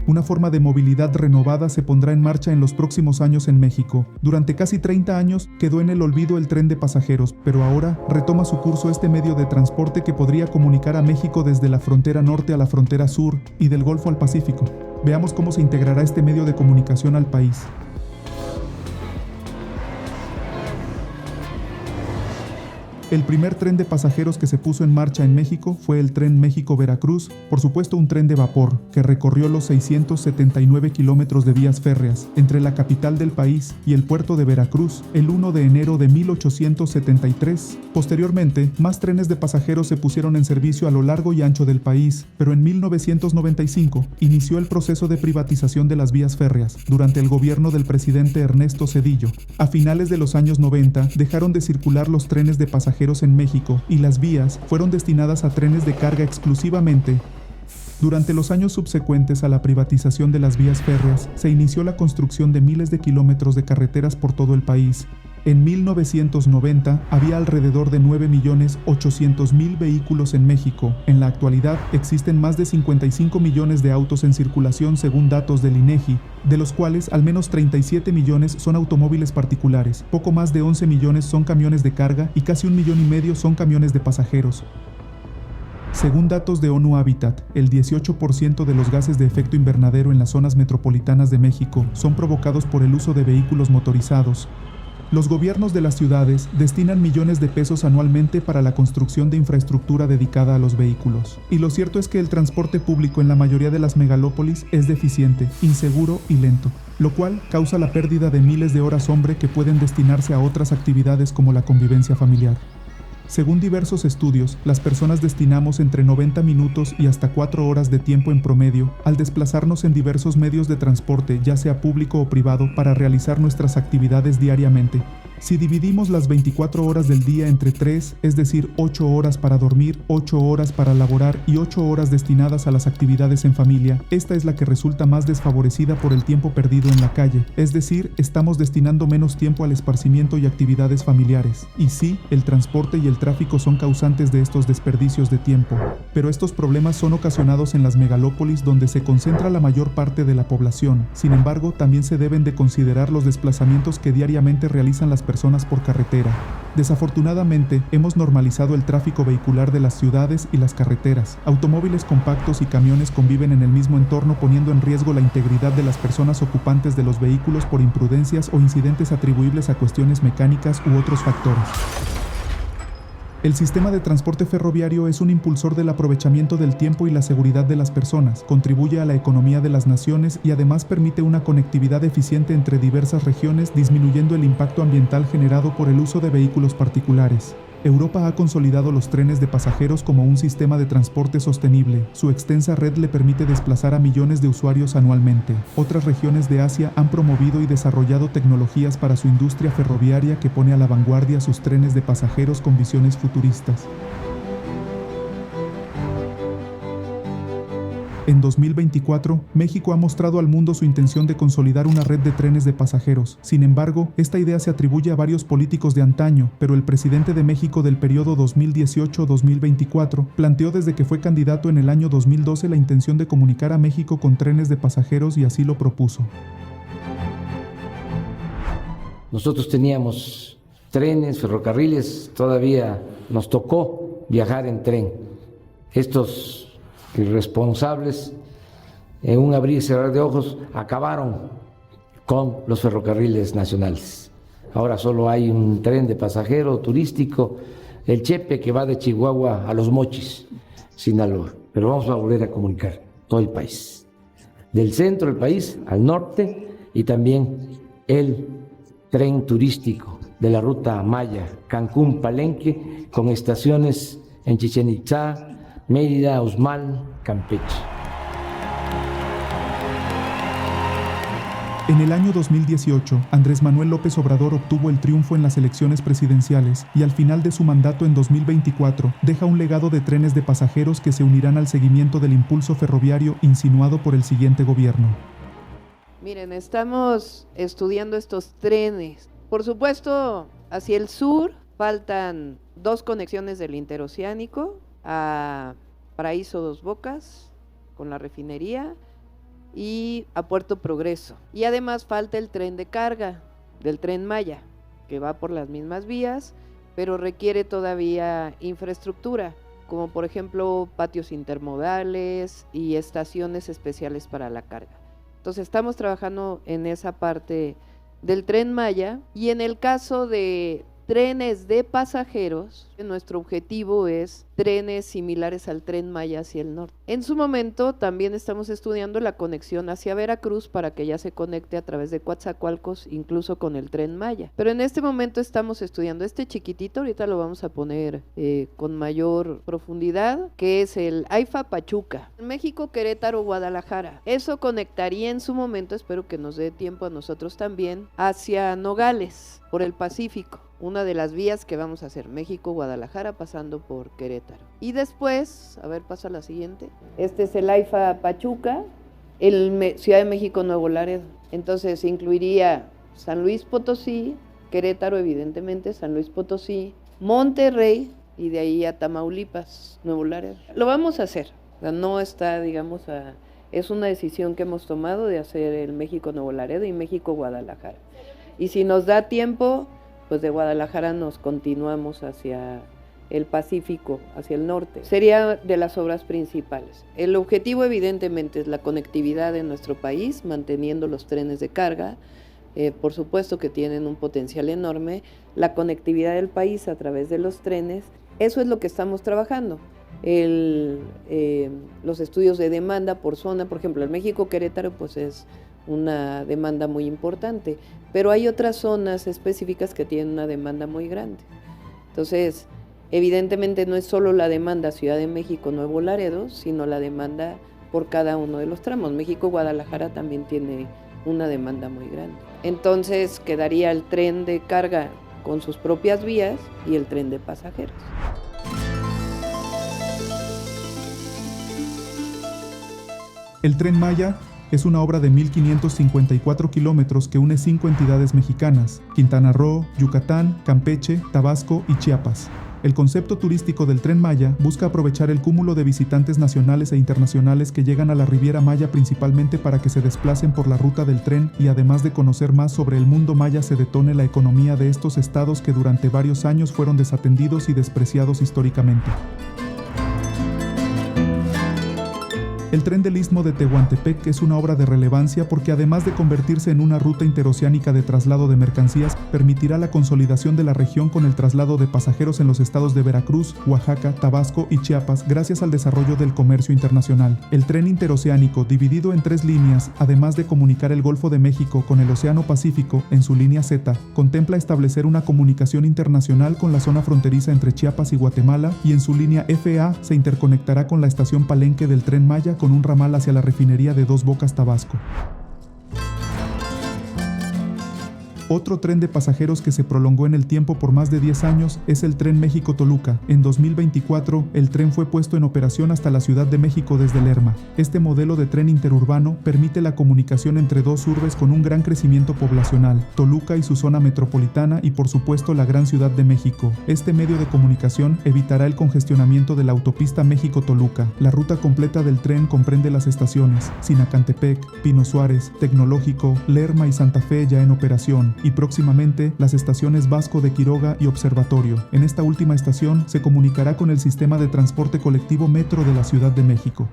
Una forma de movilidad renovada se pondrá en marcha en los próximos años en México. Durante casi 30 años quedó en el olvido el tren de pasajeros, pero ahora retoma su curso este medio de transporte que podría comunicar a México desde la frontera norte a la frontera sur y del Golfo al Pacífico. Veamos cómo se integrará este medio de comunicación al país. El primer tren de pasajeros que se puso en marcha en México fue el tren México-Veracruz, por supuesto un tren de vapor, que recorrió los 679 kilómetros de vías férreas entre la capital del país y el puerto de Veracruz el 1 de enero de 1873. Posteriormente, más trenes de pasajeros se pusieron en servicio a lo largo y ancho del país, pero en 1995 inició el proceso de privatización de las vías férreas durante el gobierno del presidente Ernesto Zedillo. A finales de los años 90 dejaron de circular los trenes de pasajeros en México y las vías fueron destinadas a trenes de carga exclusivamente. Durante los años subsecuentes a la privatización de las vías férreas, se inició la construcción de miles de kilómetros de carreteras por todo el país. En 1990 había alrededor de 9.800.000 vehículos en México. En la actualidad existen más de 55 millones de autos en circulación según datos del INEGI, de los cuales al menos 37 millones son automóviles particulares, poco más de 11 millones son camiones de carga y casi 1,5 millones son camiones de pasajeros. Según datos de ONU Habitat, el 18% de los gases de efecto invernadero en las zonas metropolitanas de México son provocados por el uso de vehículos motorizados. Los gobiernos de las ciudades destinan millones de pesos anualmente para la construcción de infraestructura dedicada a los vehículos. Y lo cierto es que el transporte público en la mayoría de las megalópolis es deficiente, inseguro y lento, lo cual causa la pérdida de miles de horas hombre que pueden destinarse a otras actividades como la convivencia familiar. Según diversos estudios, las personas destinamos entre 90 minutos y hasta 4 horas de tiempo en promedio al desplazarnos en diversos medios de transporte, ya sea público o privado, para realizar nuestras actividades diariamente. Si dividimos las 24 horas del día entre 3, es decir, 8 horas para dormir, 8 horas para laborar y 8 horas destinadas a las actividades en familia, esta es la que resulta más desfavorecida por el tiempo perdido en la calle, es decir, estamos destinando menos tiempo al esparcimiento y actividades familiares. Y sí, el transporte y el tráfico son causantes de estos desperdicios de tiempo, pero estos problemas son ocasionados en las megalópolis donde se concentra la mayor parte de la población. Sin embargo, también se deben de considerar los desplazamientos que diariamente realizan las personas por carretera. Desafortunadamente, hemos normalizado el tráfico vehicular de las ciudades y las carreteras. Automóviles compactos y camiones conviven en el mismo entorno, poniendo en riesgo la integridad de las personas ocupantes de los vehículos por imprudencias o incidentes atribuibles a cuestiones mecánicas u otros factores. El sistema de transporte ferroviario es un impulsor del aprovechamiento del tiempo y la seguridad de las personas, contribuye a la economía de las naciones y además permite una conectividad eficiente entre diversas regiones, disminuyendo el impacto ambiental generado por el uso de vehículos particulares. Europa ha consolidado los trenes de pasajeros como un sistema de transporte sostenible. Su extensa red le permite desplazar a millones de usuarios anualmente. Otras regiones de Asia han promovido y desarrollado tecnologías para su industria ferroviaria que pone a la vanguardia sus trenes de pasajeros con visiones futuristas. En 2024, México ha mostrado al mundo su intención de consolidar una red de trenes de pasajeros. Sin embargo, esta idea se atribuye a varios políticos de antaño, pero el presidente de México del periodo 2018-2024 planteó desde que fue candidato en el año 2012 la intención de comunicar a México con trenes de pasajeros y así lo propuso. Nosotros teníamos trenes, ferrocarriles, todavía nos tocó viajar en tren. Estos irresponsables, en un abrir y cerrar de ojos, acabaron con los ferrocarriles nacionales. Ahora solo hay un tren de pasajero turístico, el Chepe, que va de Chihuahua a Los Mochis, Sinaloa. Pero vamos a volver a comunicar todo el país, del centro del país al norte, y también el tren turístico de la ruta Maya, Cancún-Palenque, con estaciones en Chichén Itzá, Mérida, Uxmal, Campeche. En el año 2018, Andrés Manuel López Obrador obtuvo el triunfo en las elecciones presidenciales y al final de su mandato en 2024 deja un legado de trenes de pasajeros que se unirán al seguimiento del impulso ferroviario insinuado por el siguiente gobierno. Miren, estamos estudiando estos trenes. Por supuesto, hacia el sur faltan 2 conexiones del interoceánico a Paraíso Dos Bocas con la refinería, y a Puerto Progreso. Y además falta el tren de carga del Tren Maya, que va por las mismas vías, pero requiere todavía infraestructura, como por ejemplo patios intermodales y estaciones especiales para la carga. Entonces estamos trabajando en esa parte del Tren Maya, y en el caso de trenes de pasajeros, nuestro objetivo es trenes similares al Tren Maya hacia el norte. En su momento también estamos estudiando la conexión hacia Veracruz para que ya se conecte a través de Coatzacoalcos, incluso con el Tren Maya. Pero en este momento estamos estudiando este chiquitito, ahorita lo vamos a poner con mayor profundidad, que es el AIFA Pachuca, México, Querétaro, Guadalajara. Eso conectaría en su momento, espero que nos dé tiempo a nosotros también, hacia Nogales, por el Pacífico. Una de las vías que vamos a hacer, México-Guadalajara pasando por Querétaro. Y después, a ver, pasa la siguiente. Este es el AIFA Pachuca, Ciudad de México, Nuevo Laredo. Entonces incluiría San Luis Potosí, Querétaro evidentemente, San Luis Potosí, Monterrey y de ahí a Tamaulipas, Nuevo Laredo. Lo vamos a hacer, o sea, no está, digamos, es una decisión que hemos tomado de hacer el México-Nuevo Laredo y México-Guadalajara. Y si nos da tiempo, pues de Guadalajara nos continuamos hacia el Pacífico, hacia el norte. Sería de las obras principales. El objetivo evidentemente es la conectividad de nuestro país, manteniendo los trenes de carga, por supuesto que tienen un potencial enorme, la conectividad del país a través de los trenes, eso es lo que estamos trabajando. Los estudios de demanda por zona, por ejemplo, el México-Querétaro pues es una demanda muy importante, pero hay otras zonas específicas que tienen una demanda muy grande. Entonces, evidentemente no es solo la demanda Ciudad de México, Nuevo Laredo, sino la demanda por cada uno de los tramos. México-Guadalajara también tiene una demanda muy grande. Entonces, quedaría el tren de carga con sus propias vías y el tren de pasajeros. El Tren Maya es una obra de 1,554 kilómetros que une 5 entidades mexicanas: Quintana Roo, Yucatán, Campeche, Tabasco y Chiapas. El concepto turístico del Tren Maya busca aprovechar el cúmulo de visitantes nacionales e internacionales que llegan a la Riviera Maya principalmente para que se desplacen por la ruta del tren y además de conocer más sobre el mundo maya se detone la economía de estos estados que durante varios años fueron desatendidos y despreciados históricamente. El tren del Istmo de Tehuantepec es una obra de relevancia porque además de convertirse en una ruta interoceánica de traslado de mercancías, permitirá la consolidación de la región con el traslado de pasajeros en los estados de Veracruz, Oaxaca, Tabasco y Chiapas gracias al desarrollo del comercio internacional. El tren interoceánico, dividido en 3 líneas, además de comunicar el Golfo de México con el Océano Pacífico en su línea Z, contempla establecer una comunicación internacional con la zona fronteriza entre Chiapas y Guatemala y en su línea FA se interconectará con la estación Palenque del Tren Maya con un ramal hacia la refinería de Dos Bocas, Tabasco. Otro tren de pasajeros que se prolongó en el tiempo por más de 10 años es el Tren México-Toluca. En 2024, el tren fue puesto en operación hasta la Ciudad de México desde Lerma. Este modelo de tren interurbano permite la comunicación entre dos urbes con un gran crecimiento poblacional, Toluca y su zona metropolitana y por supuesto la Gran Ciudad de México. Este medio de comunicación evitará el congestionamiento de la autopista México-Toluca. La ruta completa del tren comprende las estaciones Sinacantepec, Pino Suárez, Tecnológico, Lerma y Santa Fe ya en operación, y próximamente las estaciones Vasco de Quiroga y Observatorio. En esta última estación se comunicará con el sistema de transporte colectivo Metro de la Ciudad de México.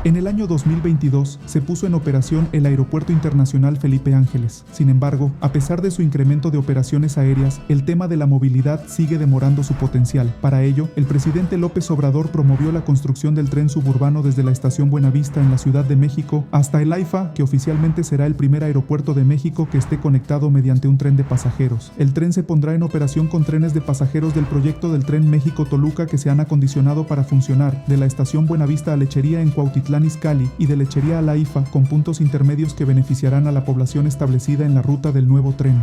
En el año 2022 se puso en operación el Aeropuerto Internacional Felipe Ángeles. Sin embargo, a pesar de su incremento de operaciones aéreas, el tema de la movilidad sigue demorando su potencial. Para ello, el presidente López Obrador promovió la construcción del tren suburbano desde la estación Buenavista en la Ciudad de México hasta el AIFA, que oficialmente será el primer aeropuerto de México que esté conectado mediante un tren de pasajeros. El tren se pondrá en operación con trenes de pasajeros del proyecto del Tren México-Toluca que se han acondicionado para funcionar de la estación Buenavista a Lechería en Cuautitlán Izcalli y de Lechería a la AIFA, con puntos intermedios que beneficiarán a la población establecida en la ruta del nuevo tren.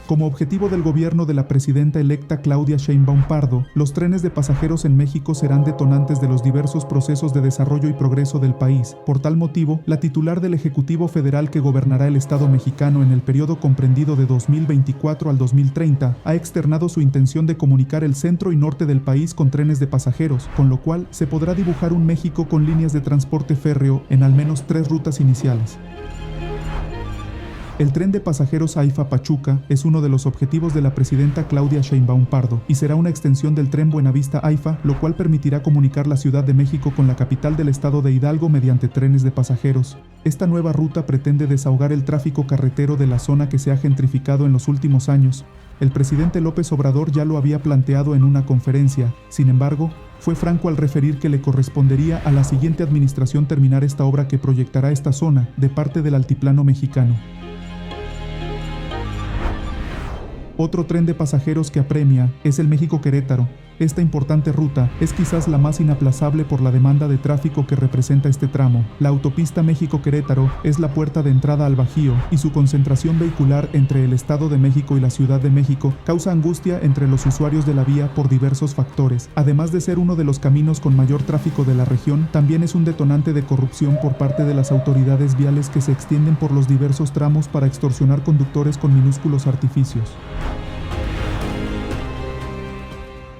Como objetivo del gobierno de la presidenta electa Claudia Sheinbaum Pardo, los trenes de pasajeros en México serán detonantes de los diversos procesos de desarrollo y progreso del país. Por tal motivo, la titular del Ejecutivo Federal que gobernará el Estado mexicano en el periodo comprendido de 2024 al 2030 ha externado su intención de comunicar el centro y norte del país con trenes de pasajeros, con lo cual se podrá dibujar un México con líneas de transporte férreo en al menos 3 rutas iniciales. El tren de pasajeros AIFA-Pachuca es uno de los objetivos de la presidenta Claudia Sheinbaum Pardo y será una extensión del tren Buenavista-AIFA, lo cual permitirá comunicar la Ciudad de México con la capital del estado de Hidalgo mediante trenes de pasajeros. Esta nueva ruta pretende desahogar el tráfico carretero de la zona que se ha gentrificado en los últimos años. El presidente López Obrador ya lo había planteado en una conferencia. Sin embargo, fue franco al referir que le correspondería a la siguiente administración terminar esta obra que proyectará esta zona de parte del altiplano mexicano. Otro tren de pasajeros que apremia es el México-Querétaro. Esta importante ruta es quizás la más inaplazable por la demanda de tráfico que representa este tramo. La autopista México-Querétaro es la puerta de entrada al Bajío y su concentración vehicular entre el Estado de México y la Ciudad de México causa angustia entre los usuarios de la vía por diversos factores. Además de ser uno de los caminos con mayor tráfico de la región, también es un detonante de corrupción por parte de las autoridades viales que se extienden por los diversos tramos para extorsionar conductores con minúsculos artificios.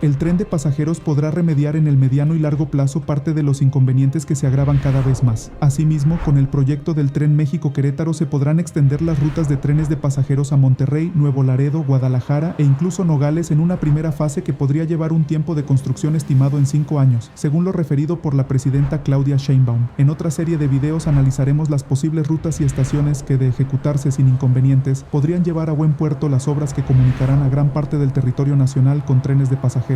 El tren de pasajeros podrá remediar en el mediano y largo plazo parte de los inconvenientes que se agravan cada vez más. Asimismo, con el proyecto del tren México-Querétaro se podrán extender las rutas de trenes de pasajeros a Monterrey, Nuevo Laredo, Guadalajara e incluso Nogales en una primera fase que podría llevar un tiempo de construcción estimado en 5 años, según lo referido por la presidenta Claudia Sheinbaum. En otra serie de videos analizaremos las posibles rutas y estaciones que, de ejecutarse sin inconvenientes, podrían llevar a buen puerto las obras que comunicarán a gran parte del territorio nacional con trenes de pasajeros.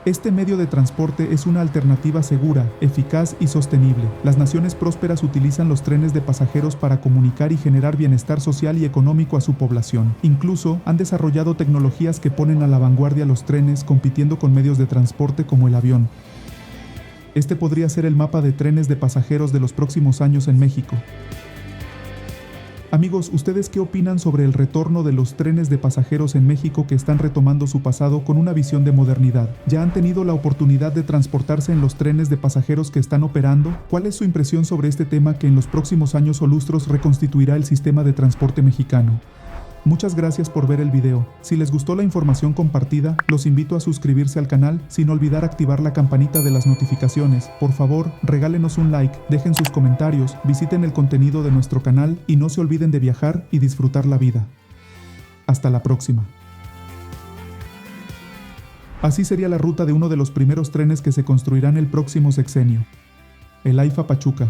Este medio de transporte es una alternativa segura, eficaz y sostenible. Las naciones prósperas utilizan los trenes de pasajeros para comunicar y generar bienestar social y económico a su población. Incluso han desarrollado tecnologías que ponen a la vanguardia los trenes, compitiendo con medios de transporte como el avión. Este podría ser el mapa de trenes de pasajeros de los próximos años en México. Amigos, ¿ustedes qué opinan sobre el retorno de los trenes de pasajeros en México que están retomando su pasado con una visión de modernidad? ¿Ya han tenido la oportunidad de transportarse en los trenes de pasajeros que están operando? ¿Cuál es su impresión sobre este tema que en los próximos años o lustros reconstituirá el sistema de transporte mexicano? Muchas gracias por ver el video. Si les gustó la información compartida, los invito a suscribirse al canal sin olvidar activar la campanita de las notificaciones. Por favor, regálenos un like, dejen sus comentarios, visiten el contenido de nuestro canal y no se olviden de viajar y disfrutar la vida. Hasta la próxima. Así sería la ruta de uno de los primeros trenes que se construirán el próximo sexenio. El AIFA Pachuca.